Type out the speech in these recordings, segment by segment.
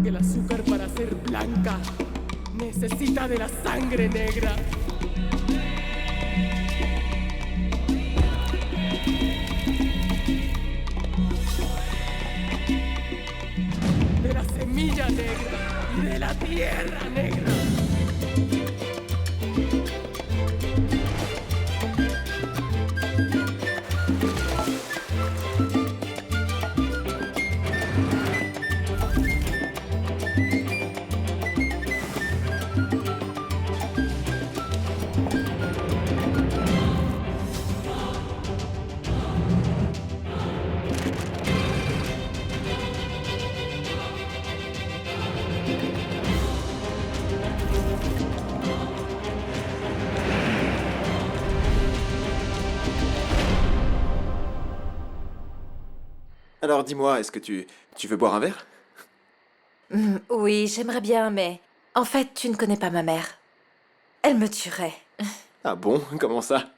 El azúcar para ser blanca necesita de la sangre negra. De la semilla negra y de la tierra negra. Alors dis-moi, est-ce que tu veux boire un verre? Oui, j'aimerais bien, mais... En fait, tu ne connais pas ma mère. Elle me tuerait. Ah bon? Comment ça?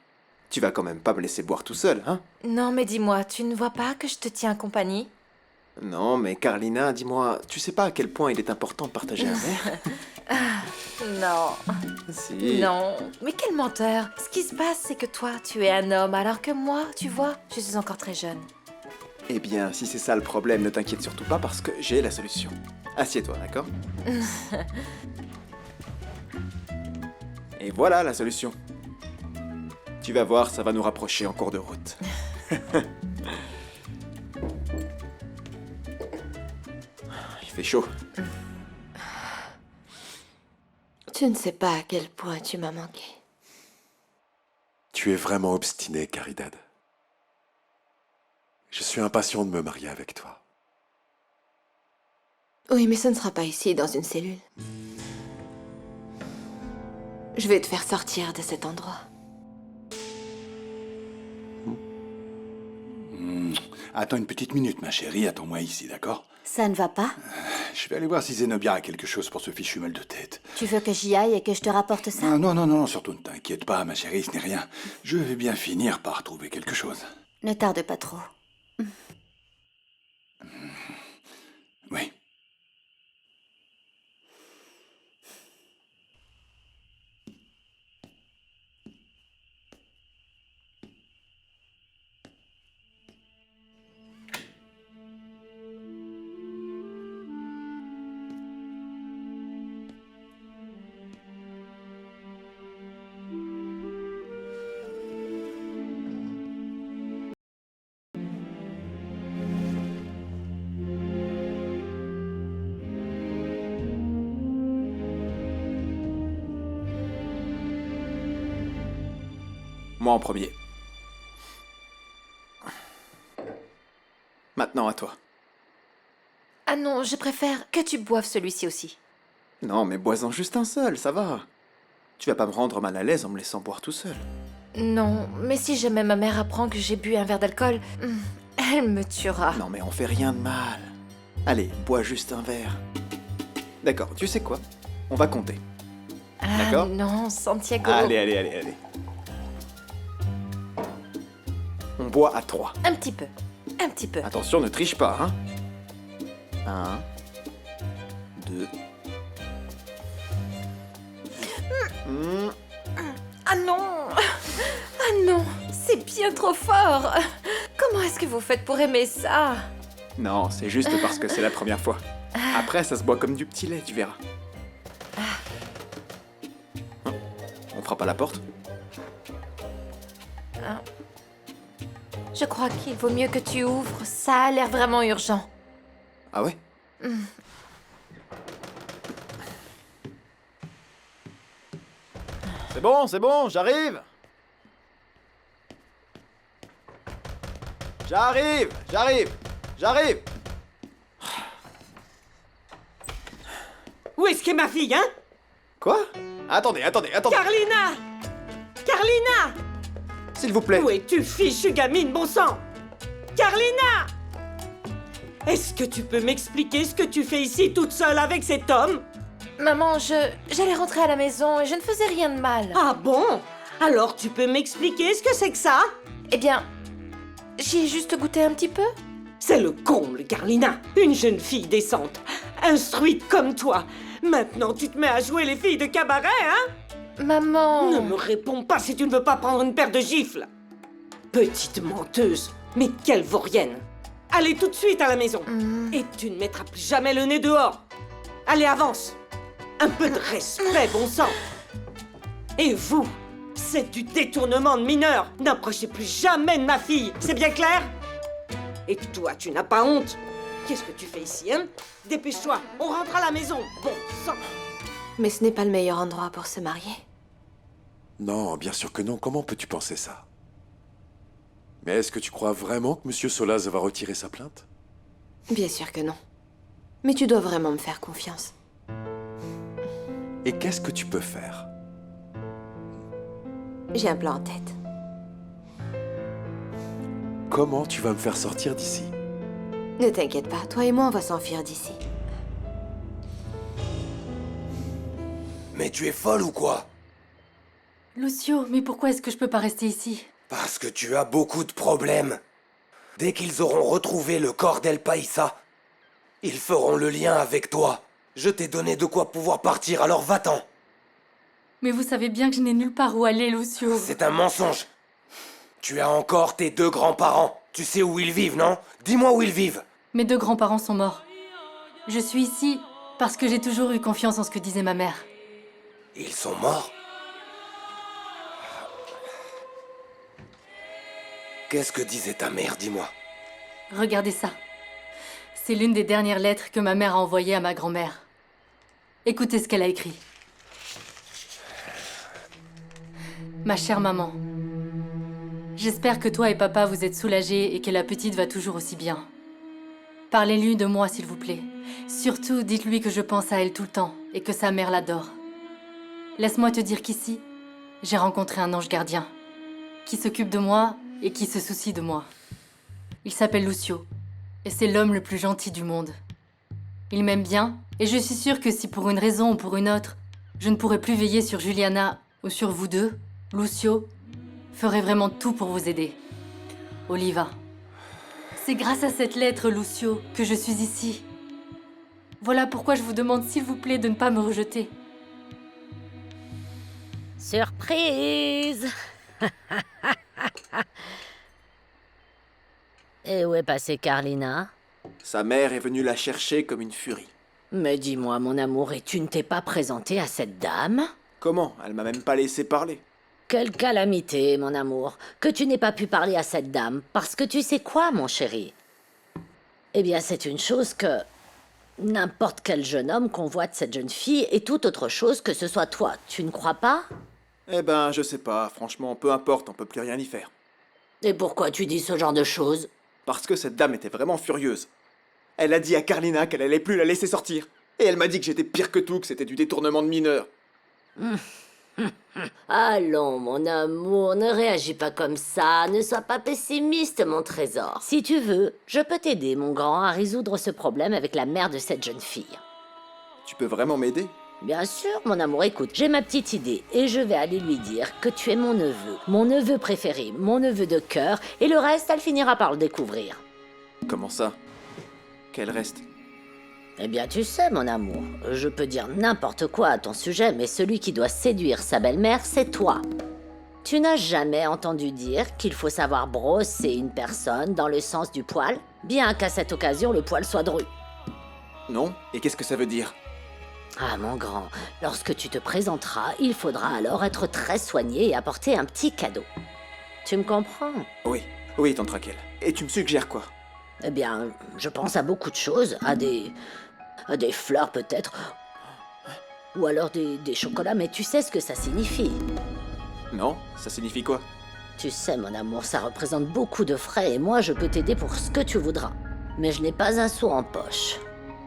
Tu vas quand même pas me laisser boire tout seul, hein? Non, mais dis-moi, tu ne vois pas que je te tiens compagnie? Non, mais Carlina, dis-moi, tu sais pas à quel point il est important de partager un verre? Non, Si. non. Mais quel menteur! Ce qui se passe, c'est que toi, tu es un homme, alors que moi, tu vois, je suis encore très jeune. Eh bien, si c'est ça le problème, ne t'inquiète surtout pas parce que j'ai la solution. Assieds-toi, d'accord? Et voilà la solution. Tu vas voir, ça va nous rapprocher en cours de route. Il fait chaud. Tu ne sais pas à quel point tu m'as manqué. Tu es vraiment obstiné, Caridad. Je suis impatient de me marier avec toi. Oui, mais ce ne sera pas ici, dans une cellule. Je vais te faire sortir de cet endroit. Attends une petite minute, ma chérie, attends-moi ici, d'accord? Ça ne va pas? Je vais aller voir si Zenobia a quelque chose pour ce fichu mal de tête. Tu veux que j'y aille et que je te rapporte ça? Ah, non, non, non, surtout ne t'inquiète pas, ma chérie, ce n'est rien. Je vais bien finir par trouver quelque chose. Ne tarde pas trop. Oui. Moi en premier. Maintenant à toi. Ah non, je préfère que tu boives celui-ci aussi. Non, mais bois-en juste un seul, ça va. Tu vas pas me rendre mal à l'aise en me laissant boire tout seul. Non, mais si jamais ma mère apprend que j'ai bu un verre d'alcool, elle me tuera. Non, mais on fait rien de mal. Allez, bois juste un verre. D'accord, tu sais quoi? On va compter. Ah D'accord. non, Santiago. Allez, allez, allez, allez. On boit à 3. Un petit peu. Un petit peu. Attention, ne triche pas, hein. 1, 2. Ah non! Ah non! C'est bien trop fort! Comment est-ce que vous faites pour aimer ça? Non, c'est juste parce que c'est la première fois. Après, ça se boit comme du petit lait, tu verras. On frappe à la porte? Je crois qu'il vaut mieux que tu ouvres. Ça a l'air vraiment urgent. Ah ouais? C'est bon, j'arrive! J'arrive! Où est-ce qu'est ma fille, hein? Quoi? Attendez! Carlina! Carlina! S'il vous plaît! Où es-tu, fichue gamine, bon sang? Carlina! Est-ce que tu peux m'expliquer ce que tu fais ici toute seule avec cet homme? Maman, j'allais rentrer à la maison et je ne faisais rien de mal. Ah bon? Alors tu peux m'expliquer ce que c'est que ça? Eh bien, j'y ai juste goûté un petit peu. C'est le comble, Carlina. Une jeune fille décente, instruite comme toi. Maintenant, tu te mets à jouer les filles de cabaret, hein? Maman... Ne me réponds pas si tu ne veux pas prendre une paire de gifles. Petite menteuse, mais quelle vaurienne. Allez tout de suite à la maison. Et tu ne mettras plus jamais le nez dehors. Allez, avance. Un peu de respect, bon sang. Et vous, c'est du détournement de mineurs. N'approchez plus jamais de ma fille, c'est bien clair? Et toi, tu n'as pas honte? Qu'est-ce que tu fais ici, hein? Dépêche-toi, on rentre à la maison. Bon sang. Mais ce n'est pas le meilleur endroit pour se marier. Non, bien sûr que non. Comment peux-tu penser ça? Mais est-ce que tu crois vraiment que Monsieur Solaz va retirer sa plainte? Bien sûr que non. Mais tu dois vraiment me faire confiance. Et qu'est-ce que tu peux faire? J'ai un plan en tête. Comment tu vas me faire sortir d'ici? Ne t'inquiète pas, toi et moi on va s'enfuir d'ici. Mais tu es folle ou quoi? Lucio, mais pourquoi est-ce que je peux pas rester ici? Parce que tu as beaucoup de problèmes. Dès qu'ils auront retrouvé le corps d'El Païssa, ils feront le lien avec toi. Je t'ai donné de quoi pouvoir partir, alors va-t'en. Mais vous savez bien que je n'ai nulle part où aller, Lucio. C'est un mensonge. Tu as encore tes deux grands-parents. Tu sais où ils vivent, non? Dis-moi où ils vivent. Mes deux grands-parents sont morts. Je suis ici parce que j'ai toujours eu confiance en ce que disait ma mère. Ils sont morts? Qu'est-ce que disait ta mère, dis-moi? Regardez ça. C'est l'une des dernières lettres que ma mère a envoyées à ma grand-mère. Écoutez ce qu'elle a écrit. Ma chère maman, j'espère que toi et papa vous êtes soulagés et que la petite va toujours aussi bien. Parlez-lui de moi, s'il vous plaît. Surtout, dites-lui que je pense à elle tout le temps et que sa mère l'adore. Laisse-moi te dire qu'ici, j'ai rencontré un ange gardien qui s'occupe de moi et qui se soucie de moi. Il s'appelle Lucio et c'est l'homme le plus gentil du monde. Il m'aime bien et je suis sûre que si pour une raison ou pour une autre, je ne pourrais plus veiller sur Juliana ou sur vous deux, Lucio ferait vraiment tout pour vous aider. Oliva. C'est grâce à cette lettre, Lucio, que je suis ici. Voilà pourquoi je vous demande s'il vous plaît de ne pas me rejeter. Surprise! Et où est passée Carlina? Sa mère est venue la chercher comme une furie. Mais dis-moi, mon amour, et tu ne t'es pas présenté à cette dame? Comment? Elle m'a même pas laissé parler. Quelle calamité, mon amour, que tu n'aies pas pu parler à cette dame, parce que tu sais quoi, mon chéri? Eh bien, c'est une chose que n'importe quel jeune homme convoite cette jeune fille et toute autre chose que ce soit toi, tu ne crois pas? Eh ben, je sais pas, franchement, peu importe, on peut plus rien y faire. Et pourquoi tu dis ce genre de choses? Parce que cette dame était vraiment furieuse. Elle a dit à Carlina qu'elle allait plus la laisser sortir. Et elle m'a dit que j'étais pire que tout, que c'était du détournement de mineurs. Allons, mon amour, ne réagis pas comme ça, ne sois pas pessimiste, mon trésor. Si tu veux, je peux t'aider, mon grand, à résoudre ce problème avec la mère de cette jeune fille. Tu peux vraiment m'aider? Bien sûr, mon amour, écoute, j'ai ma petite idée et je vais aller lui dire que tu es mon neveu préféré, mon neveu de cœur, et le reste, elle finira par le découvrir. Comment ça? Qu'elle reste? Eh bien, tu sais, mon amour, je peux dire n'importe quoi à ton sujet, mais celui qui doit séduire sa belle-mère, c'est toi. Tu n'as jamais entendu dire qu'il faut savoir brosser une personne dans le sens du poil, bien qu'à cette occasion, le poil soit dru. Non? Et qu'est-ce que ça veut dire? Ah, mon grand, lorsque tu te présenteras, il faudra alors être très soigné et apporter un petit cadeau. Tu me comprends? Oui, tante Raquel. Et tu me suggères quoi? Eh bien, je pense à beaucoup de choses, à des fleurs peut-être, ou alors des chocolats, mais tu sais ce que ça signifie. Non? Ça signifie quoi? Tu sais, mon amour, ça représente beaucoup de frais et moi, je peux t'aider pour ce que tu voudras. Mais je n'ai pas un sou en poche.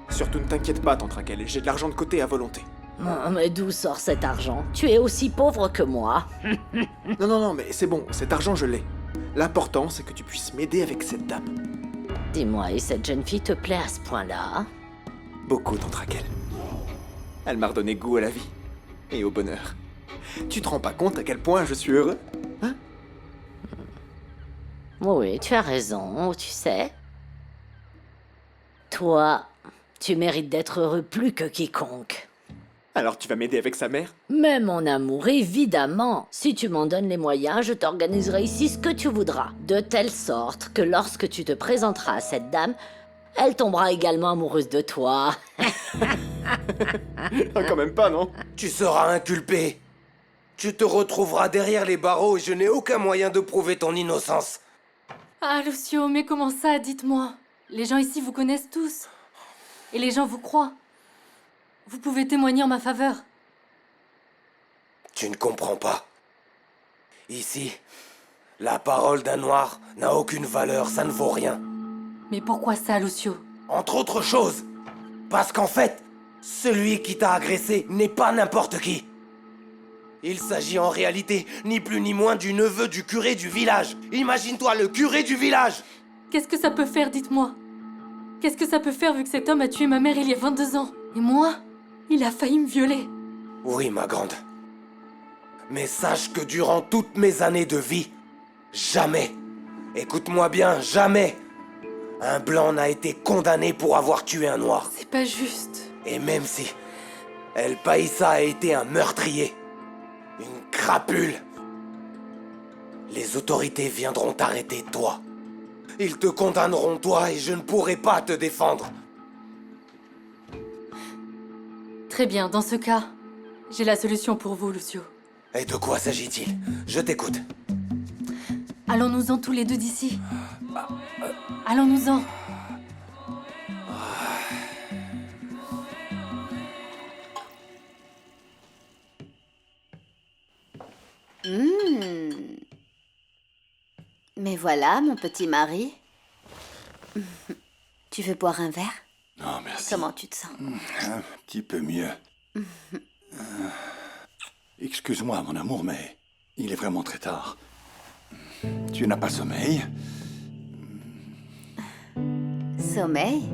Surtout ne t'inquiète pas, tante Raquel, j'ai de l'argent de côté à volonté. Oh, mais d'où sort cet argent? Tu es aussi pauvre que moi. Non, mais c'est bon, cet argent je l'ai. L'important, c'est que tu puisses m'aider avec cette dame. Dis-moi, et cette jeune fille te plaît à ce point-là? Beaucoup, tante Raquel. Elle m'a redonné goût à la vie. Et au bonheur. Tu te rends pas compte à quel point je suis heureux? Hein? Oui, tu as raison, tu sais. Toi, tu mérites d'être heureux plus que quiconque. Alors tu vas m'aider avec sa mère? Mais mon amour, évidemment, si tu m'en donnes les moyens, je t'organiserai ici ce que tu voudras, de telle sorte que lorsque tu te présenteras à cette dame, elle tombera également amoureuse de toi. Ah, quand même pas, non? Tu seras inculpé. Tu te retrouveras derrière les barreaux et je n'ai aucun moyen de prouver ton innocence. Ah, Lucio, mais comment ça, dites-moi? Les gens ici vous connaissent tous. Et les gens vous croient. Vous pouvez témoigner en ma faveur. Tu ne comprends pas. Ici, la parole d'un noir n'a aucune valeur, ça ne vaut rien. Mais pourquoi ça, Lucio? Entre autres choses, parce qu'en fait, celui qui t'a agressé n'est pas n'importe qui. Il s'agit en réalité ni plus ni moins du neveu du curé du village. Imagine-toi le curé du village. Qu'est-ce que ça peut faire, dites-moi? Qu'est-ce que ça peut faire vu que cet homme a tué ma mère il y a 22 ans? Et moi, il a failli me violer. Oui, ma grande. Mais sache que durant toutes mes années de vie, jamais, écoute-moi bien, jamais, un blanc n'a été condamné pour avoir tué un noir. C'est pas juste. Et même si El Paisa a été un meurtrier, une crapule, les autorités viendront t'arrêter, toi. Ils te condamneront, toi, et je ne pourrai pas te défendre. Très bien, dans ce cas, j'ai la solution pour vous, Lucio. Et de quoi s'agit-il? Je t'écoute. Allons-nous-en tous les deux d'ici. Allons-nous-en. Mais voilà, mon petit mari. Tu veux boire un verre? Non, merci. Comment tu te sens? Un petit peu mieux. Excuse-moi, mon amour, mais il est vraiment très tard. Tu n'as pas sommeil? Sommeil?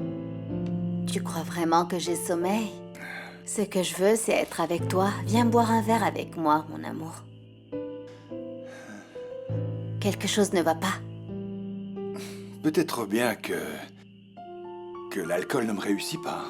Tu crois vraiment que j'ai sommeil? Ce que je veux, c'est être avec toi. Viens boire un verre avec moi, mon amour. Quelque chose ne va pas. Peut-être bien que l'alcool ne me réussit pas.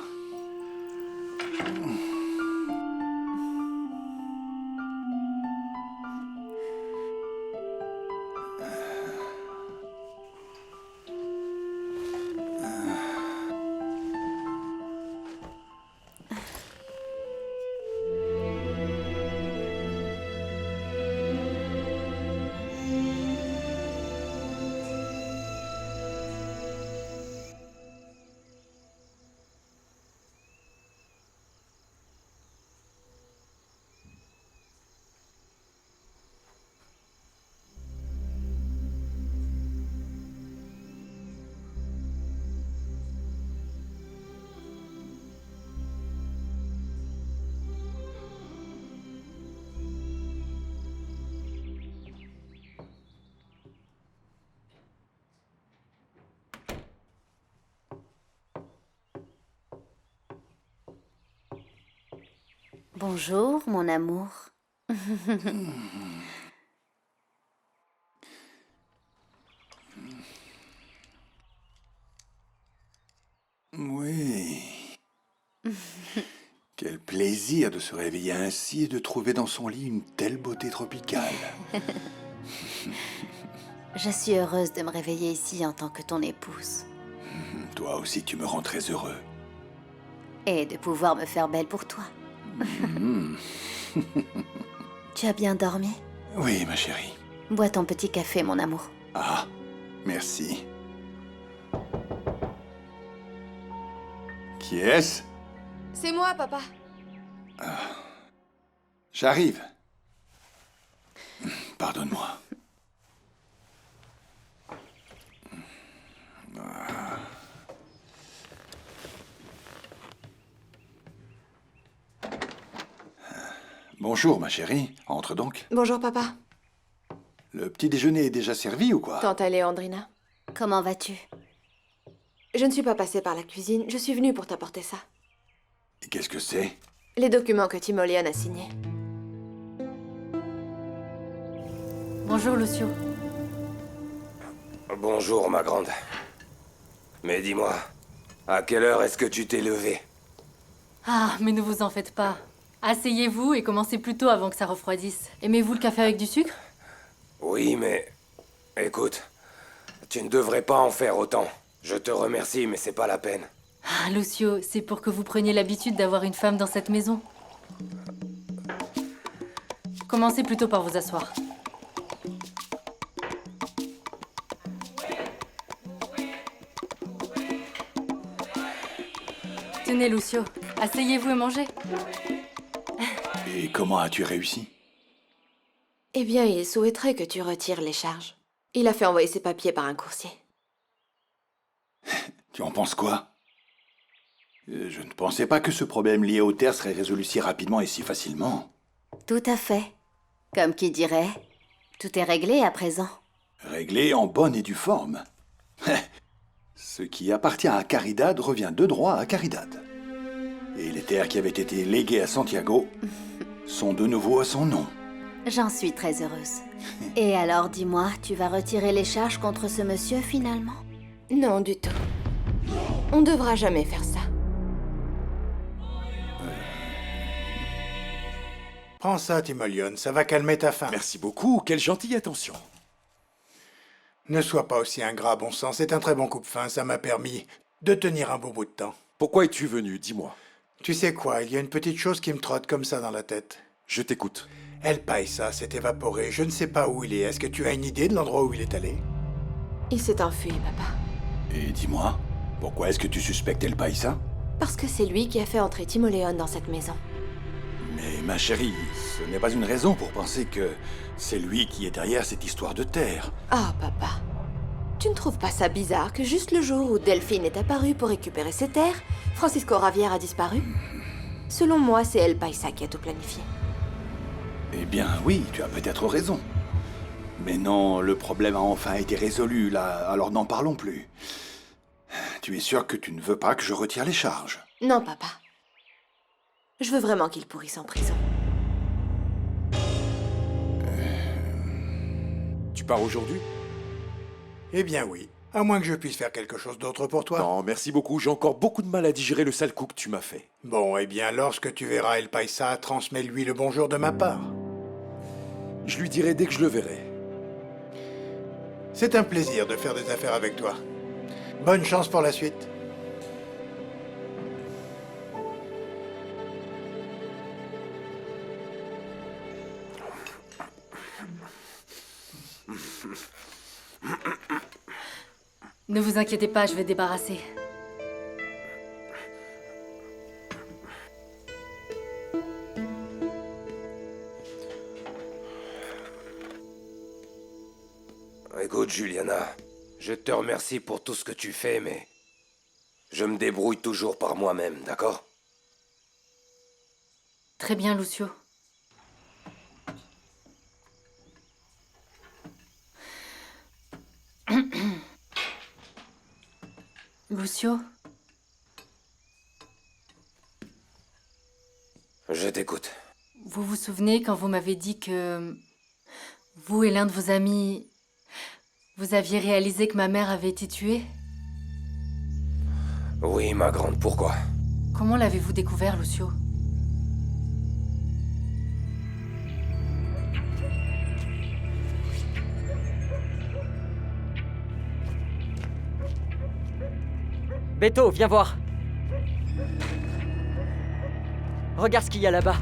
Bonjour, mon amour. Oui. Quel plaisir de se réveiller ainsi et de trouver dans son lit une telle beauté tropicale. Je suis heureuse de me réveiller ici en tant que ton épouse. Toi aussi, tu me rends très heureux. Et de pouvoir me faire belle pour toi. Tu as bien dormi? Oui, ma chérie. Bois ton petit café, mon amour. Ah, merci. Qui est-ce? C'est moi, papa. J'arrive. Pardonne-moi. Bonjour, ma chérie. Entre donc. Bonjour, papa. Le petit déjeuner est déjà servi ou quoi? Tante Aléandrina. Comment vas-tu? Je ne suis pas passée par la cuisine, je suis venue pour t'apporter ça. Et qu'est-ce que c'est? Les documents que Timoléon a signés. Bonjour, Lucio. Bonjour, ma grande. Mais dis-moi, À quelle heure est-ce que tu t'es levé? Ah, mais ne vous en faites pas. Asseyez-vous et commencez plus tôt avant que ça refroidisse. Aimez-vous le café avec du sucre? Oui, mais... Écoute, tu ne devrais pas en faire autant. Je te remercie, mais c'est pas la peine. Ah, Lucio, c'est pour que vous preniez l'habitude d'avoir une femme dans cette maison. Commencez plutôt par vous asseoir. Tenez, Lucio, asseyez-vous et mangez. Et comment as-tu réussi? Eh bien, il souhaiterait que tu retires les charges. Il a fait envoyer ses papiers par un coursier. Tu en penses quoi? Je ne pensais pas que ce problème lié aux terres serait résolu si rapidement et si facilement. Tout à fait. Comme qui dirait, tout est réglé à présent. Réglé en bonne et due forme. Ce qui appartient à Caridad revient de droit à Caridad. Et les terres qui avaient été léguées à Santiago sont de nouveau à son nom. J'en suis très heureuse. Et alors, dis-moi, tu vas retirer les charges contre ce monsieur finalement? Non, du tout. On ne devra jamais faire ça. Prends ça, Timoleon, ça va calmer ta faim. Merci beaucoup, quelle gentille attention. Ne sois pas aussi ingrat, bon sang, c'est un très bon coupe-fin, ça m'a permis de tenir un beau bout de temps. Pourquoi es-tu venu, dis-moi? Tu sais quoi, il y a une petite chose qui me trotte comme ça dans la tête. Je t'écoute. El Paisa s'est évaporé, je ne sais pas où il est. Est-ce que tu as une idée de l'endroit où il est allé? Il s'est enfui, papa. Et dis-moi, pourquoi est-ce que tu suspectes El Paisa? Parce que c'est lui qui a fait entrer Timoleon dans cette maison. Mais ma chérie, ce n'est pas une raison pour penser que c'est lui qui est derrière cette histoire de terre. Ah, papa. Tu ne trouves pas ça bizarre que juste le jour où Delphine est apparue pour récupérer ses terres, Francisco Ravière a disparu? Selon moi, c'est El Paisa qui a tout planifié. Eh bien oui, tu as peut-être raison. Mais non, le problème a enfin été résolu, là, alors n'en parlons plus. Tu es sûr que tu ne veux pas que je retire les charges? Non, papa. Je veux vraiment qu'il pourrisse en prison. Tu pars aujourd'hui? Eh bien oui, à moins que je puisse faire quelque chose d'autre pour toi. Non, merci beaucoup, j'ai encore beaucoup de mal à digérer le sale coup que tu m'as fait. Bon, eh bien, lorsque tu verras El Paisa, transmets-lui le bonjour de ma part. Je lui dirai dès que je le verrai. C'est un plaisir de faire des affaires avec toi. Bonne chance pour la suite. Ne vous inquiétez pas, je vais débarrasser. Écoute, Juliana, je te remercie pour tout ce que tu fais, mais... je me débrouille toujours par moi-même, d'accord? Très bien, Lucio. Lucio? Je t'écoute. Vous vous souvenez quand vous m'avez dit que... vous et l'un de vos amis... vous aviez réalisé que ma mère avait été tuée? Oui, ma grande, pourquoi? Comment l'avez-vous découvert, Lucio? Beto, viens voir. Regarde ce qu'il y a là-bas.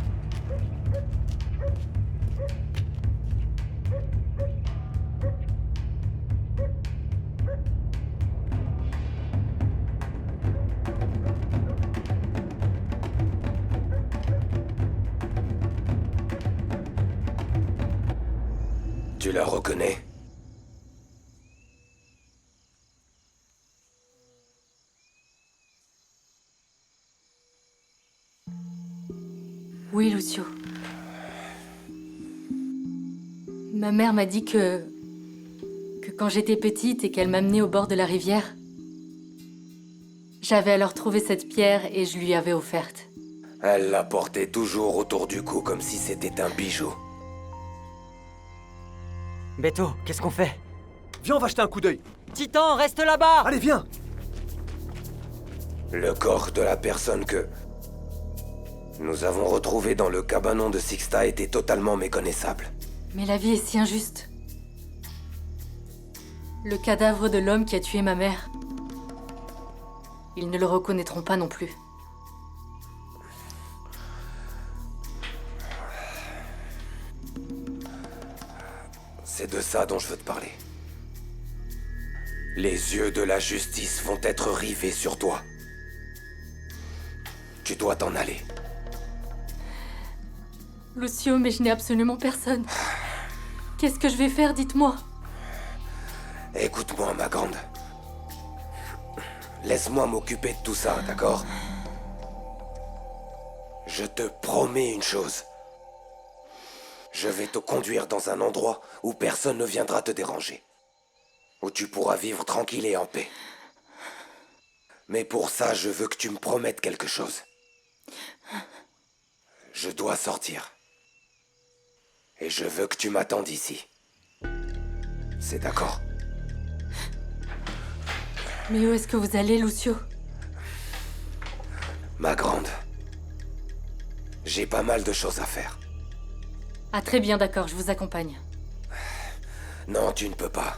Tu la reconnais? Oui, Lucio. Ma mère m'a dit que quand j'étais petite et qu'elle m'amenait au bord de la rivière, j'avais alors trouvé cette pierre et je lui avais offerte. Elle la portait toujours autour du cou comme si c'était un bijou. Beto, qu'est-ce qu'on fait? Viens, on va jeter un coup d'œil. Titan, reste là-bas! Allez, viens! Le corps de la personne que nous avons retrouvé dans le cabanon de Sixta était totalement méconnaissable. Mais la vie est si injuste. Le cadavre de l'homme qui a tué ma mère. Ils ne le reconnaîtront pas non plus. C'est de ça dont je veux te parler. Les yeux de la justice vont être rivés sur toi. Tu dois t'en aller. Lucio, mais je n'ai absolument personne. Qu'est-ce que je vais faire, dites-moi? Écoute-moi, ma grande. Laisse-moi m'occuper de tout ça, d'accord? Je te promets une chose. Je vais te conduire dans un endroit où personne ne viendra te déranger. Où tu pourras vivre tranquille et en paix. Mais pour ça, je veux que tu me promettes quelque chose. Je dois sortir. Et je veux que tu m'attendes ici. C'est d'accord? Mais où est-ce que vous allez, Lucio? Ma grande, j'ai pas mal de choses à faire. Ah très bien, d'accord, je vous accompagne. Non, tu ne peux pas.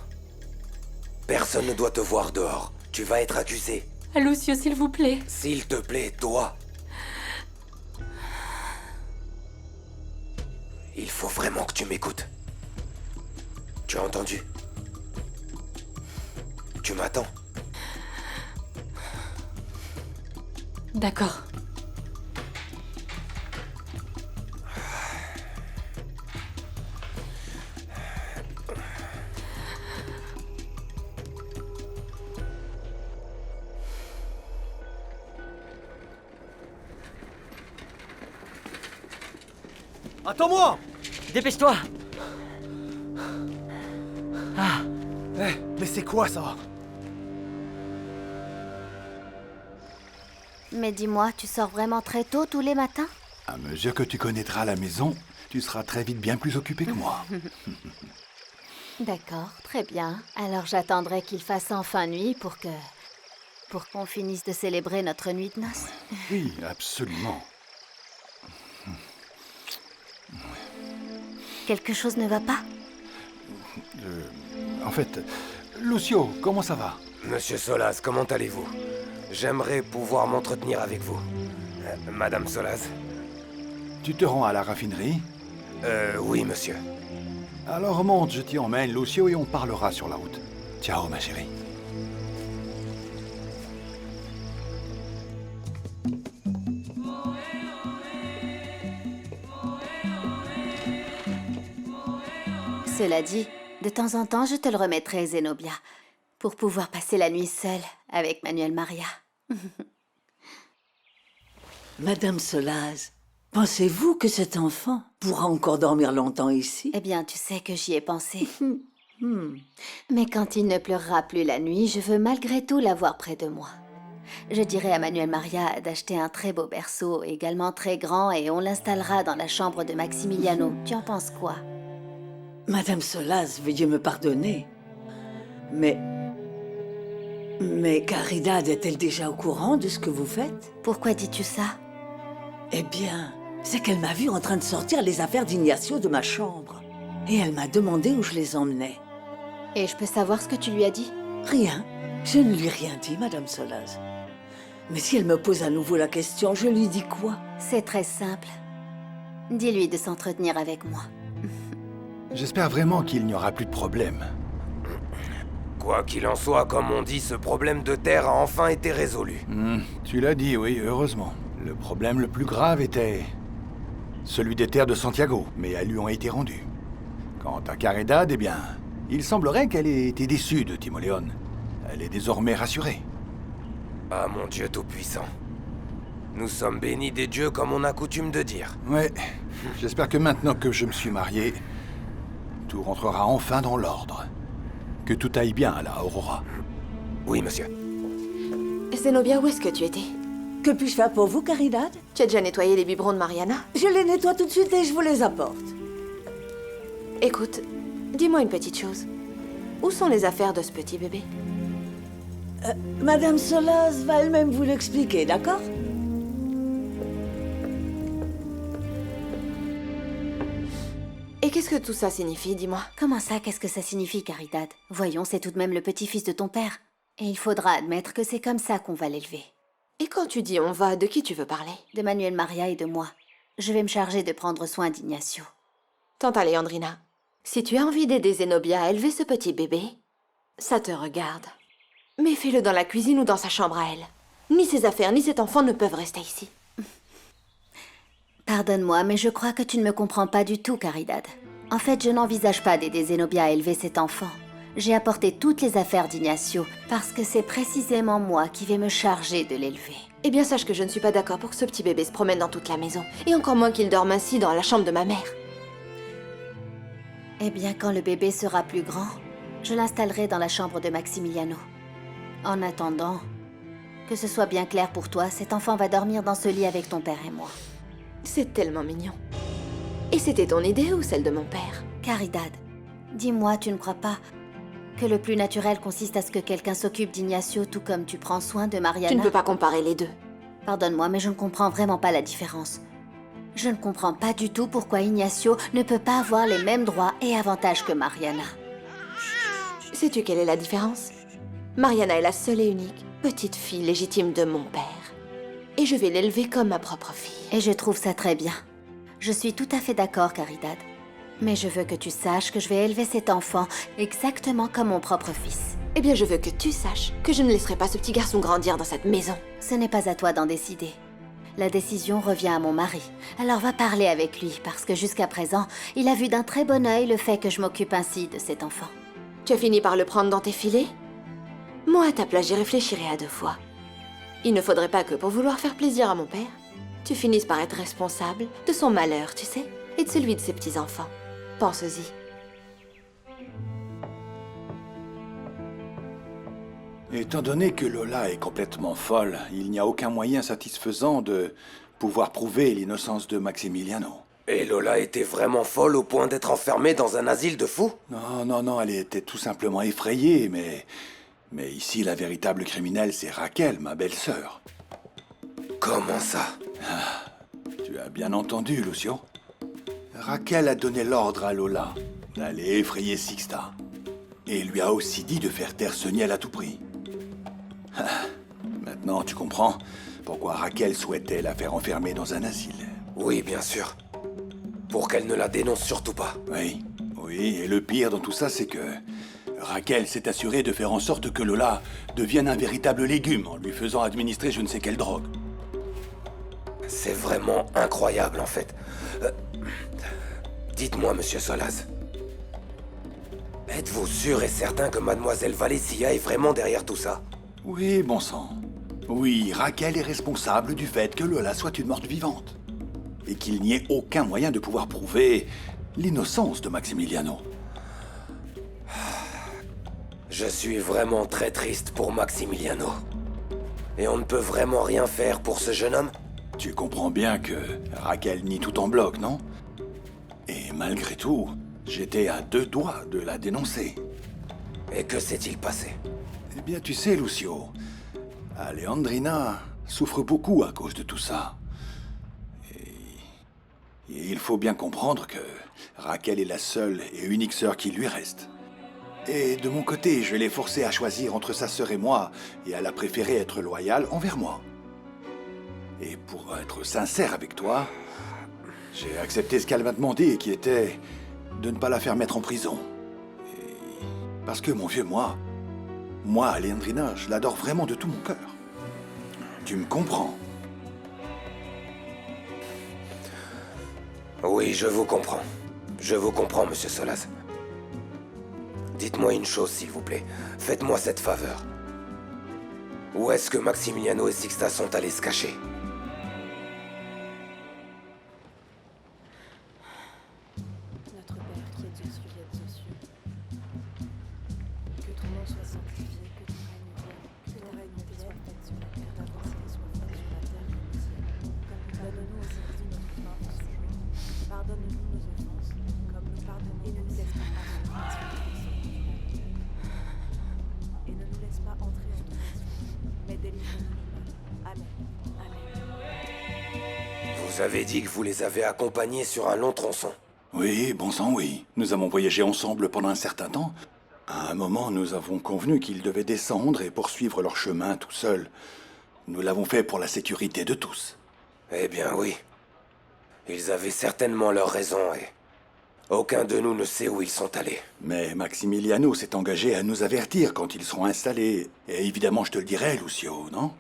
Personne ne doit te voir dehors. Tu vas être accusé. Ah, Lucio, s'il vous plaît. S'il te plaît, toi. Il faut vraiment que tu m'écoutes. Tu as entendu? Tu m'attends? D'accord. Attends-moi! Dépêche-toi! Ah! Mais c'est quoi ça? Mais dis-moi, tu sors vraiment très tôt tous les matins? À mesure que tu connaîtras la maison, tu seras très vite bien plus occupé que moi. D'accord, très bien. Alors j'attendrai qu'il fasse enfin nuit pour qu'on finisse de célébrer notre nuit de noces. Oui, absolument. Quelque chose ne va pas? En fait, Lucio, comment ça va? Monsieur Solaz, comment allez-vous? J'aimerais pouvoir m'entretenir avec vous. Madame Solaz? Tu te rends à la raffinerie? Oui, monsieur. Alors monte, je t'y emmène, Lucio, et on parlera sur la route. Ciao, ma chérie. Cela dit, de temps en temps, je te le remettrai, Zenobia, pour pouvoir passer la nuit seule avec Manuel Maria. Madame Solaz, pensez-vous que cet enfant pourra encore dormir longtemps ici? Eh bien, tu sais que j'y ai pensé. Mais quand il ne pleurera plus la nuit, je veux malgré tout l'avoir près de moi. Je dirai à Manuel Maria d'acheter un très beau berceau, également très grand, et on l'installera dans la chambre de Maximiliano. Tu en penses quoi? Madame Solaz, veuillez me pardonner. Mais Caridad est-elle déjà au courant de ce que vous faites? Pourquoi dis-tu ça? Eh bien, c'est qu'elle m'a vu en train de sortir les affaires d'Ignacio de ma chambre. Et elle m'a demandé où je les emmenais. Et je peux savoir ce que tu lui as dit? Rien. Je ne lui ai rien dit, Madame Solaz. Mais si elle me pose à nouveau la question, je lui dis quoi? C'est très simple. Dis-lui de s'entretenir avec moi. J'espère vraiment qu'il n'y aura plus de problème. Quoi qu'il en soit, comme on dit, ce problème de terre a enfin été résolu. Tu l'as dit, oui, heureusement. Le problème le plus grave était celui des terres de Santiago, mais elles lui ont été rendues. Quant à Caridad, eh bien, il semblerait qu'elle ait été déçue de Timoléon. Elle est désormais rassurée. Ah, mon Dieu Tout-Puissant. Nous sommes bénis des dieux comme on a coutume de dire. Ouais, j'espère que maintenant que je me suis marié, tout rentrera enfin dans l'ordre. Que tout aille bien à la Aurora. Oui, monsieur. Zenobia, où est-ce que tu étais? Que puis-je faire pour vous, Caridad? Tu as déjà nettoyé les biberons de Mariana? Je les nettoie tout de suite et je vous les apporte. Écoute, dis-moi une petite chose. Où sont les affaires de ce petit bébé? Madame Solaz va elle-même vous l'expliquer, d'accord? Et qu'est-ce que tout ça signifie, dis-moi? Comment ça, qu'est-ce que ça signifie, Caridad? Voyons, c'est tout de même le petit-fils de ton père. Et il faudra admettre que c'est comme ça qu'on va l'élever. Et quand tu dis on va, de qui tu veux parler? De Manuel Maria et de moi. Je vais me charger de prendre soin d'Ignacio. Tante Alejandrina, si tu as envie d'aider Zenobia à élever ce petit bébé, ça te regarde. Mais fais-le dans la cuisine ou dans sa chambre à elle. Ni ses affaires, ni cet enfant ne peuvent rester ici. Pardonne-moi, mais je crois que tu ne me comprends pas du tout, Caridad. En fait, je n'envisage pas d'aider Zenobia à élever cet enfant. J'ai apporté toutes les affaires d'Ignacio parce que c'est précisément moi qui vais me charger de l'élever. Eh bien, sache que je ne suis pas d'accord pour que ce petit bébé se promène dans toute la maison. Et encore moins qu'il dorme ainsi dans la chambre de ma mère. Eh bien, quand le bébé sera plus grand, je l'installerai dans la chambre de Maximiliano. En attendant, que ce soit bien clair pour toi, cet enfant va dormir dans ce lit avec ton père et moi. C'est tellement mignon. Et c'était ton idée ou celle de mon père? Caridad, dis-moi, tu ne crois pas que le plus naturel consiste à ce que quelqu'un s'occupe d'Ignacio tout comme tu prends soin de Mariana? Tu ne peux pas comparer les deux. Pardonne-moi, mais je ne comprends vraiment pas la différence. Je ne comprends pas du tout pourquoi Ignacio ne peut pas avoir les mêmes droits et avantages que Mariana. Sais-tu quelle est la différence? Mariana est la seule et unique petite fille légitime de mon père. Et je vais l'élever comme ma propre fille. Et je trouve ça très bien. Je suis tout à fait d'accord, Caridad. Mais je veux que tu saches que je vais élever cet enfant exactement comme mon propre fils. Eh bien, je veux que tu saches que je ne laisserai pas ce petit garçon grandir dans cette maison. Ce n'est pas à toi d'en décider. La décision revient à mon mari. Alors va parler avec lui, parce que jusqu'à présent, il a vu d'un très bon œil le fait que je m'occupe ainsi de cet enfant. Tu as fini par le prendre dans tes filets? Moi, à ta place, j'y réfléchirai à 2 fois. Il ne faudrait pas que, pour vouloir faire plaisir à mon père, tu finisses par être responsable de son malheur, tu sais, et de celui de ses petits-enfants. Pense-y. Étant donné que Lola est complètement folle, il n'y a aucun moyen satisfaisant de pouvoir prouver l'innocence de Maximiliano. Et Lola était vraiment folle au point d'être enfermée dans un asile de fous? Non, elle était tout simplement effrayée, mais ici, la véritable criminelle, c'est Raquel, ma belle-sœur. Comment ça? Tu as bien entendu, Lucio. Raquel a donné l'ordre à Lola d'aller effrayer Sixta. Et lui a aussi dit de faire taire Soniel à tout prix. Maintenant, tu comprends pourquoi Raquel souhaitait la faire enfermer dans un asile. Oui, bien sûr. Pour qu'elle ne la dénonce surtout pas. Oui, et le pire dans tout ça, c'est que Raquel s'est assurée de faire en sorte que Lola devienne un véritable légume en lui faisant administrer je ne sais quelle drogue. C'est vraiment incroyable, en fait. Dites-moi, monsieur Solaz. Êtes-vous sûr et certain que mademoiselle Valencia est vraiment derrière tout ça? Oui, bon sang. Oui, Raquel est responsable du fait que Lola soit une morte vivante. Et qu'il n'y ait aucun moyen de pouvoir prouver l'innocence de Maximiliano. Je suis vraiment très triste pour Maximiliano. Et on ne peut vraiment rien faire pour ce jeune homme? Tu comprends bien que Raquel nie tout en bloc, non? Et malgré tout, j'étais à 2 doigts de la dénoncer. Et que s'est-il passé? Eh bien, tu sais, Lucio, Alejandrina souffre beaucoup à cause de tout ça. Et il faut bien comprendre que Raquel est la seule et unique sœur qui lui reste. Et de mon côté, je l'ai forcée à choisir entre sa sœur et moi, et elle a préféré être loyale envers moi. Et pour être sincère avec toi, j'ai accepté ce qu'elle m'a demandé, qui était de ne pas la faire mettre en prison. Parce que, mon vieux, moi, Alejandrina, je l'adore vraiment de tout mon cœur. Tu me comprends? Oui, je vous comprends. Je vous comprends, monsieur Solaz. Dites-moi une chose, s'il vous plaît. Faites-moi cette faveur. Où est-ce que Maximiliano et Sixta sont allés se cacher? Notre Père qui es aux cieux, aux cieux. Que ton nom soit sanctifié, que ton règne vienne, que ta volonté soit faite sur la terre, ta volonté soit faite sur la terre comme au ciel. Donne-nous aujourd'hui notre pain de ce jour. Pardonne-nous nos offenses, comme nous pardonnons. Et ne nous laisse pas entrer en tentation. Et ne nous laisse pas entrer en tentation. Vous avez dit que vous les avez accompagnés sur un long tronçon. Oui, bon sang, oui. Nous avons voyagé ensemble pendant un certain temps. À un moment, nous avons convenu qu'ils devaient descendre et poursuivre leur chemin tout seuls. Nous l'avons fait pour la sécurité de tous. Eh bien oui. Ils avaient certainement leur raison et... aucun de nous ne sait où ils sont allés. Mais Maximiliano s'est engagé à nous avertir quand ils seront installés. Et évidemment, je te le dirai, Lucio, non?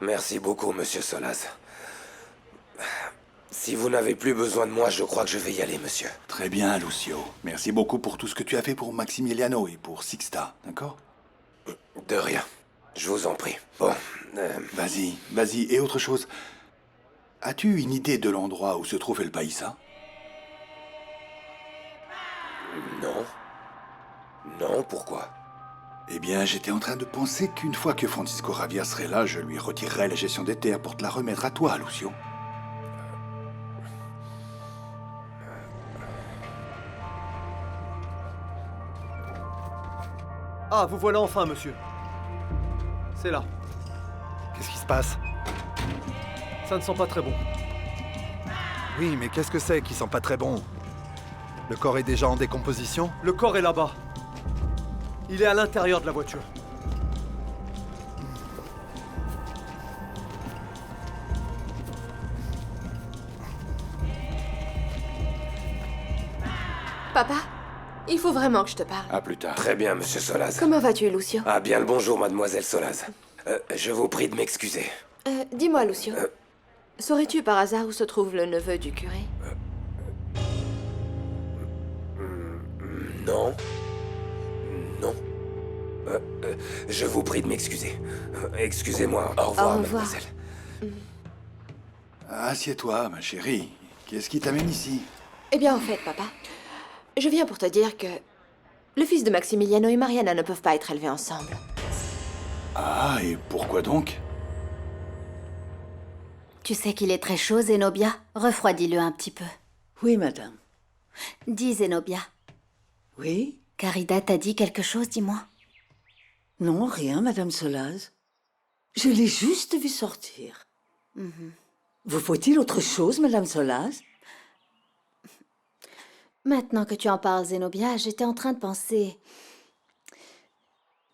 Merci beaucoup, monsieur Solaz. Si vous n'avez plus besoin de moi, je crois que je vais y aller, monsieur. Très bien, Lucio. Merci beaucoup pour tout ce que tu as fait pour Maximiliano et pour Sixta, d'accord? De rien. Je vous en prie. Bon, Vas-y. Et autre chose. As-tu une idée de l'endroit où se trouve El Paisa? Non. Non, pourquoi? Eh bien, j'étais en train de penser qu'une fois que Francisco Javier serait là, je lui retirerais la gestion des terres pour te la remettre à toi, Lucio. Ah, vous voilà enfin, monsieur. C'est là. Qu'est-ce qui se passe? Ça ne sent pas très bon. Oui, mais qu'est-ce que c'est qui sent pas très bon? Le corps est déjà en décomposition? Le corps est là-bas. Il est à l'intérieur de la voiture. Papa, il faut vraiment que je te parle. À plus tard. Très bien, monsieur Solaz. Comment vas-tu, Lucio? Ah bien le bonjour, mademoiselle Solaz. Je vous prie de m'excuser. Dis-moi, Lucio. Saurais-tu par hasard où se trouve le neveu du curé? Non. Non. Je vous prie de m'excuser. Excusez-moi. Au revoir, mademoiselle. Assieds-toi, ma chérie. Qu'est-ce qui t'amène ici? Eh bien, en fait, papa, je viens pour te dire que le fils de Maximiliano et Mariana ne peuvent pas être élevés ensemble. Ah, et pourquoi donc? Tu sais qu'il est très chaud, Zenobia. Refroidis-le un petit peu. Oui, madame. Dis, Zenobia. Oui? Caridad t'a dit quelque chose, dis-moi. Non, rien, madame Solaz. Je l'ai juste vu sortir. Vous faut-il autre chose, madame Solaz? Maintenant que tu en parles, Zenobia, j'étais en train de penser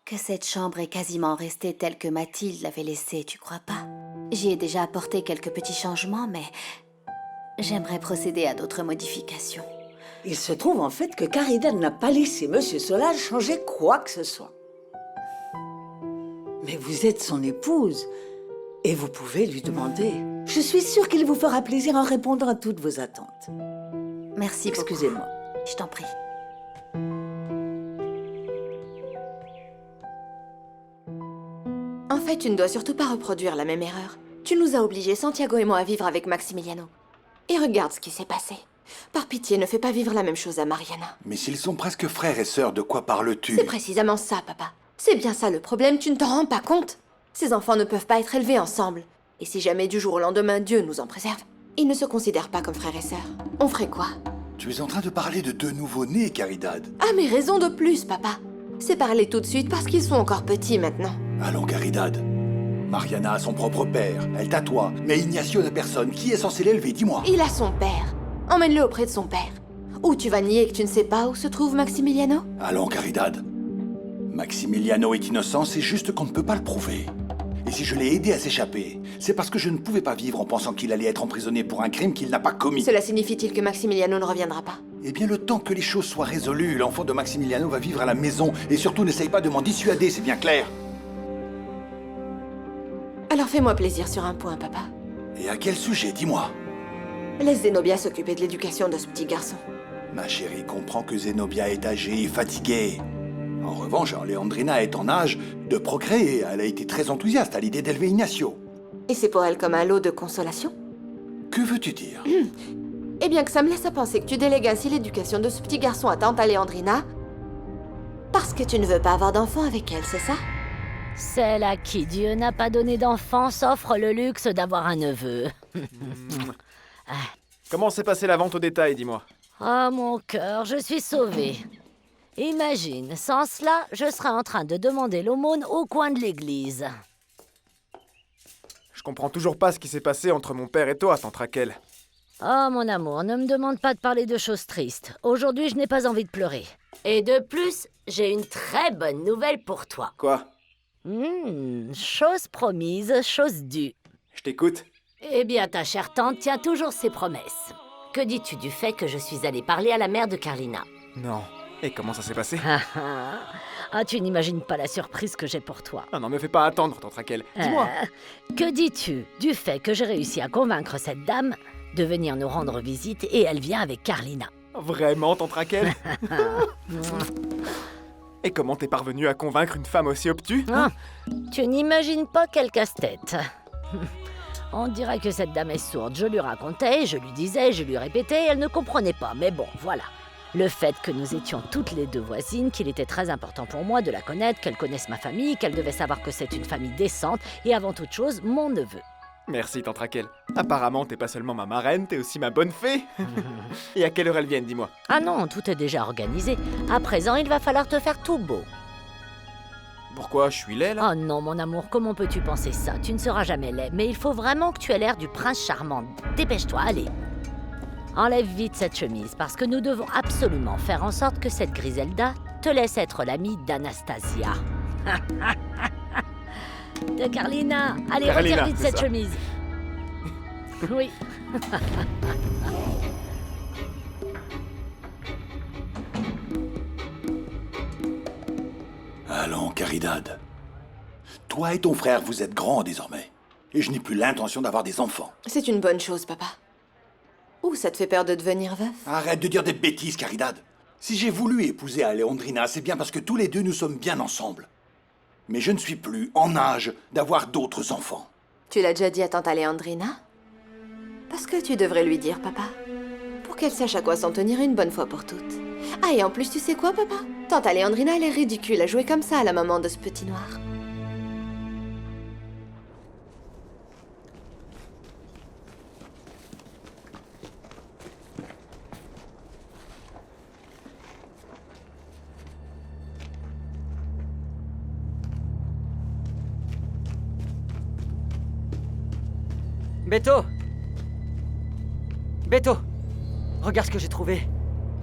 que cette chambre est quasiment restée telle que Mathilde l'avait laissée, tu crois pas? J'y ai déjà apporté quelques petits changements, mais j'aimerais procéder à d'autres modifications. Il se trouve en fait que Caridad n'a pas laissé Monsieur Solaz changer quoi que ce soit. Mais vous êtes son épouse et vous pouvez lui demander. Je suis sûre qu'il vous fera plaisir en répondant à toutes vos attentes. Merci. Excusez-moi. Je t'en prie. En fait, tu ne dois surtout pas reproduire la même erreur. Tu nous as obligés, Santiago et moi, à vivre avec Maximiliano. Et regarde ce qui s'est passé. Par pitié, ne fais pas vivre la même chose à Mariana. Mais s'ils sont presque frères et sœurs, de quoi parles-tu? C'est précisément ça, papa. C'est bien ça le problème, tu ne t'en rends pas compte. Ces enfants ne peuvent pas être élevés ensemble. Et si jamais du jour au lendemain, Dieu nous en préserve, ils ne se considèrent pas comme frères et sœurs. On ferait quoi? Tu es en train de parler de deux nouveaux-nés, Caridad. Ah, mais raison de plus, papa. C'est parler tout de suite parce qu'ils sont encore petits maintenant. Allons, Caridad. Mariana a son propre père, elle t'a toi, mais Ignacio n'a personne. Qui est censé l'élever, dis-moi? Il a son père. Emmène-le auprès de son père. Ou tu vas nier que tu ne sais pas où se trouve Maximiliano? Allons, Caridad. Maximiliano est innocent, c'est juste qu'on ne peut pas le prouver. Et si je l'ai aidé à s'échapper, c'est parce que je ne pouvais pas vivre en pensant qu'il allait être emprisonné pour un crime qu'il n'a pas commis. Cela signifie-t-il que Maximiliano ne reviendra pas? Eh bien, le temps que les choses soient résolues, l'enfant de Maximiliano va vivre à la maison. Et surtout, n'essaye pas de m'en dissuader, c'est bien clair. Alors fais-moi plaisir sur un point, papa. Et à quel sujet, dis-moi? Laisse Zenobia s'occuper de l'éducation de ce petit garçon. Ma chérie comprend que Zenobia est âgée et fatiguée. En revanche, Leandrina est en âge de procréer. Elle a été très enthousiaste à l'idée d'élever Ignacio. Et c'est pour elle comme un lot de consolation? Que veux-tu dire? Eh bien que ça me laisse à penser que tu délègues ainsi l'éducation de ce petit garçon à tante Leandrina parce que tu ne veux pas avoir d'enfant avec elle, c'est ça? Celle à qui Dieu n'a pas donné d'enfant s'offre le luxe d'avoir un neveu. Comment s'est passée la vente au détail, dis-moi? Oh mon cœur, je suis sauvée. Imagine, sans cela, je serais en train de demander l'aumône au coin de l'église. Je comprends toujours pas ce qui s'est passé entre mon père et toi, tante Raquel. Oh, mon amour, ne me demande pas de parler de choses tristes. Aujourd'hui, je n'ai pas envie de pleurer. Et de plus, j'ai une très bonne nouvelle pour toi. Quoi? Chose promise, chose due. Je t'écoute. Eh bien, ta chère tante tient toujours ses promesses. Que dis-tu du fait que je suis allée parler à la mère de Carlina? Non. Et comment ça s'est passé? Ah, tu n'imagines pas la surprise que j'ai pour toi. Ah non, me fais pas attendre, tante Raquel. Dis-moi. Que dis-tu du fait que j'ai réussi à convaincre cette dame de venir nous rendre visite et elle vient avec Carlina? Vraiment, tante Raquel? Et comment t'es parvenue à convaincre une femme aussi obtuse? Tu n'imagines pas quel casse-tête. On dirait que cette dame est sourde. Je lui racontais, je lui disais, je lui répétais, elle ne comprenait pas. Mais bon, voilà. Le fait que nous étions toutes les deux voisines, qu'il était très important pour moi de la connaître, qu'elle connaisse ma famille, qu'elle devait savoir que c'est une famille décente et avant toute chose, mon neveu. Merci, tante Raquel. Apparemment, t'es pas seulement ma marraine, t'es aussi ma bonne fée. Et à quelle heure elles viennent, dis-moi? Ah non, tout est déjà organisé. À présent, il va falloir te faire tout beau. Pourquoi? Je suis laid, là? Oh non, mon amour, comment peux-tu penser ça? Tu ne seras jamais laid, mais il faut vraiment que tu aies l'air du prince charmant. Dépêche-toi, allez. Enlève vite cette chemise, parce que nous devons absolument faire en sorte que cette Griselda te laisse être l'amie d'Anastasia. De Carlina. Allez, Carlina, retire vite cette chemise. Oui. Allons, Caridad. Toi et ton frère, vous êtes grands désormais. Et je n'ai plus l'intention d'avoir des enfants. C'est une bonne chose, papa. Ou ça te fait peur de devenir veuf? Arrête de dire des bêtises, Caridad. Si j'ai voulu épouser Alejandrina, c'est bien parce que tous les deux nous sommes bien ensemble. Mais je ne suis plus en âge d'avoir d'autres enfants. Tu l'as déjà dit à tante Alejandrina? Parce que tu devrais lui dire, papa. Pour qu'elle sache à quoi s'en tenir une bonne fois pour toutes. Ah, et en plus, tu sais quoi, papa? Tante Alejandrina, elle est ridicule à jouer comme ça à la maman de ce petit noir. Beto! Beto! Regarde ce que j'ai trouvé.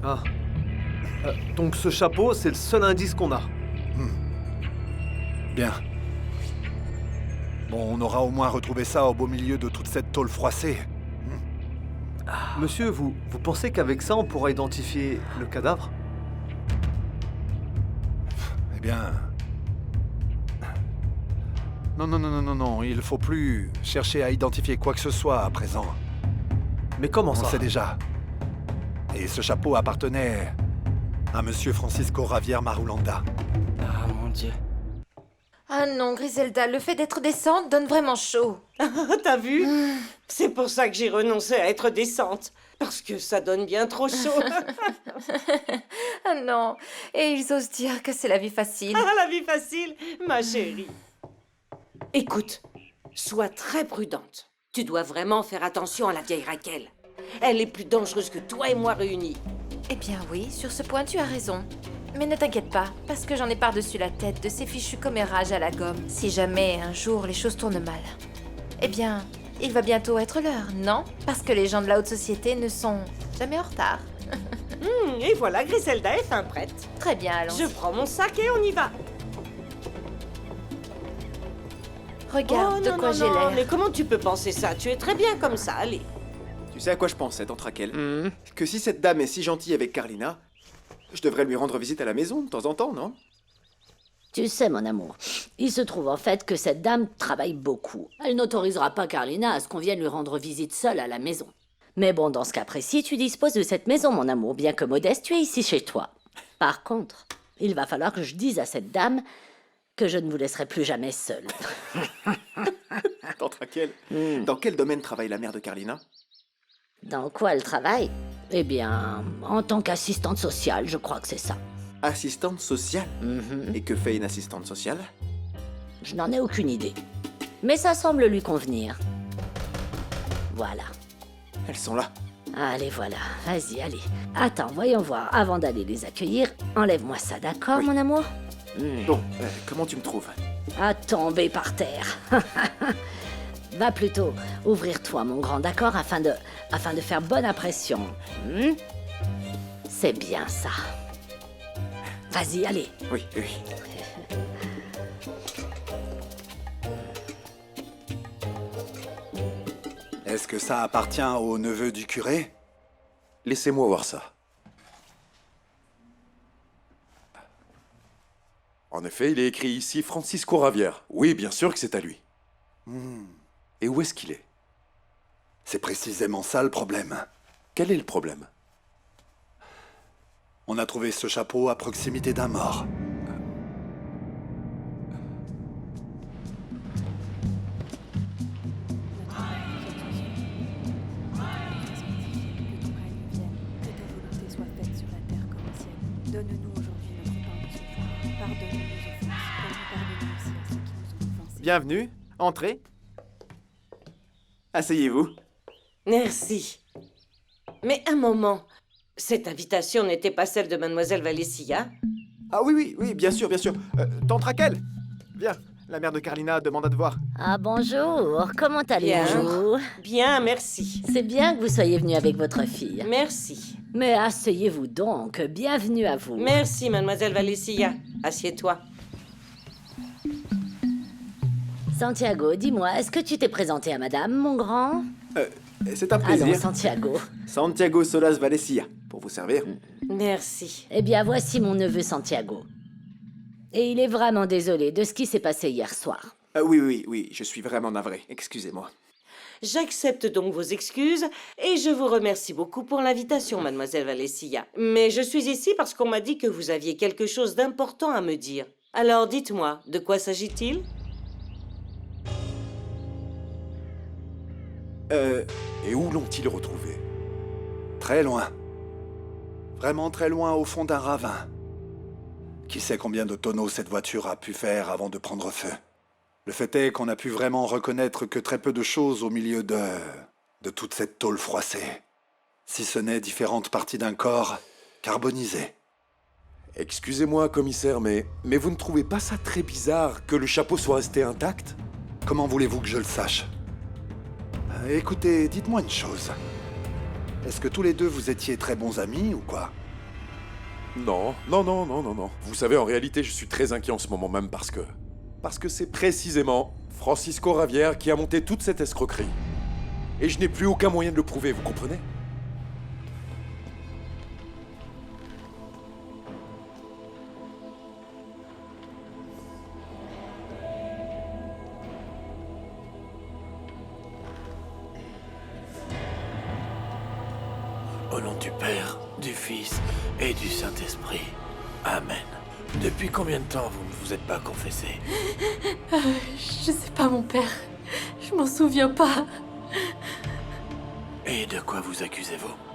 Ah. Donc ce chapeau, c'est le seul indice qu'on a. Bien. Bon, on aura au moins retrouvé ça au beau milieu de toute cette tôle froissée. Monsieur, vous pensez qu'avec ça, on pourra identifier le cadavre? Eh bien... Non, il faut plus chercher à identifier quoi que ce soit à présent. Mais comment ça? On sait déjà. Et ce chapeau appartenait à Monsieur Francisco Javier Marulanda. Ah, mon Dieu. Ah non, Griselda, le fait d'être décente donne vraiment chaud. T'as vu? C'est pour ça que j'ai renoncé à être décente. Parce que ça donne bien trop chaud. Ah non, et ils osent dire que c'est la vie facile. Ah, la vie facile, ma chérie. Écoute, sois très prudente. Tu dois vraiment faire attention à la vieille Raquel. Elle est plus dangereuse que toi et moi réunis. Eh bien oui, sur ce point tu as raison. Mais ne t'inquiète pas, parce que j'en ai par-dessus la tête de ces fichus commérages à la gomme. Si jamais un jour les choses tournent mal, eh bien, il va bientôt être l'heure, non? Parce que les gens de la haute société ne sont jamais en retard. Et voilà, Griselda est fin prête. Très bien, allons. Je prends mon sac et on y va. Regarde de quoi j'ai l'air. Mais comment tu peux penser ça? Tu es très bien comme ça, allez. Tu sais à quoi je pensais, tante Raquel? Que si cette dame est si gentille avec Carlina, je devrais lui rendre visite à la maison de temps en temps, non? Tu sais, mon amour, il se trouve en fait que cette dame travaille beaucoup. Elle n'autorisera pas Carlina à ce qu'on vienne lui rendre visite seule à la maison. Mais bon, dans ce cas précis, tu disposes de cette maison, mon amour. Bien que modeste, tu es ici chez toi. Par contre, il va falloir que je dise à cette dame que je ne vous laisserai plus jamais seule. Tante Raquel, dans quel domaine travaille la mère de Carlina? Dans quoi elle travaille? Eh bien, en tant qu'assistante sociale, je crois que c'est ça. Assistante sociale? Et que fait une assistante sociale? Je n'en ai aucune idée. Mais ça semble lui convenir. Voilà. Elles sont là. Allez, voilà. Vas-y, allez. Attends, voyons voir. Avant d'aller les accueillir, enlève-moi ça, d'accord, mon amour? Bon, comment tu me trouves? À tomber par terre. Va plutôt ouvrir-toi, mon grand, d'accord, afin de faire bonne impression. C'est bien ça. Vas-y, allez. Oui. Est-ce que ça appartient au neveu du curé? Laissez-moi voir ça. En effet, il est écrit ici Francisco Ravière. Oui, bien sûr que c'est à lui. Et où est-ce qu'il est? C'est précisément ça le problème. Quel est le problème? On a trouvé ce chapeau à proximité d'un mort. Donne-nous aujourd'hui notre pain de ce jour. Pardonne-nous nos offenses, comme nous pardonnons aussi à ceux qui nous ont offensés. Bienvenue, entrez. Asseyez-vous. Merci. Mais un moment, cette invitation n'était pas celle de Mademoiselle Valencia? Ah oui, bien sûr. Tante Raquel, viens. La mère de Carlina demande à te voir. Ah bonjour, comment allez-vous? Bien, merci. C'est bien que vous soyez venu avec votre fille. Merci. Mais asseyez-vous donc, bienvenue à vous. Merci, Mademoiselle Valencia. Assieds-toi. Santiago, dis-moi, est-ce que tu t'es présenté à madame, mon grand? C'est un plaisir. Allons, Santiago. Santiago Solas Valencia, pour vous servir. Merci. Eh bien, voici mon neveu Santiago. Et il est vraiment désolé de ce qui s'est passé hier soir. Oui, je suis vraiment navré. Excusez-moi. J'accepte donc vos excuses et je vous remercie beaucoup pour l'invitation, Mademoiselle Valencia. Mais je suis ici parce qu'on m'a dit que vous aviez quelque chose d'important à me dire. Alors dites-moi, de quoi s'agit-il? Et où l'ont-ils retrouvé? Très loin. Vraiment très loin au fond d'un ravin. Qui sait combien de tonneaux cette voiture a pu faire avant de prendre feu? Le fait est qu'on n'a pu vraiment reconnaître que très peu de choses au milieu de toute cette tôle froissée. Si ce n'est différentes parties d'un corps carbonisé. Excusez-moi, commissaire, mais vous ne trouvez pas ça très bizarre que le chapeau soit resté intact? Comment voulez-vous que je le sache? Écoutez, dites-moi une chose. Est-ce que tous les deux vous étiez très bons amis ou quoi? Non. Vous savez, en réalité, je suis très inquiet en ce moment même parce que c'est précisément Francisco Ravière qui a monté toute cette escroquerie. Et je n'ai plus aucun moyen de le prouver, vous comprenez? Au nom du Père, du Fils et du Saint-Esprit. Amen. Depuis combien de temps vous ne vous êtes pas confessé? Je sais pas, mon père. Je m'en souviens pas. Et de quoi vous accusez-vous?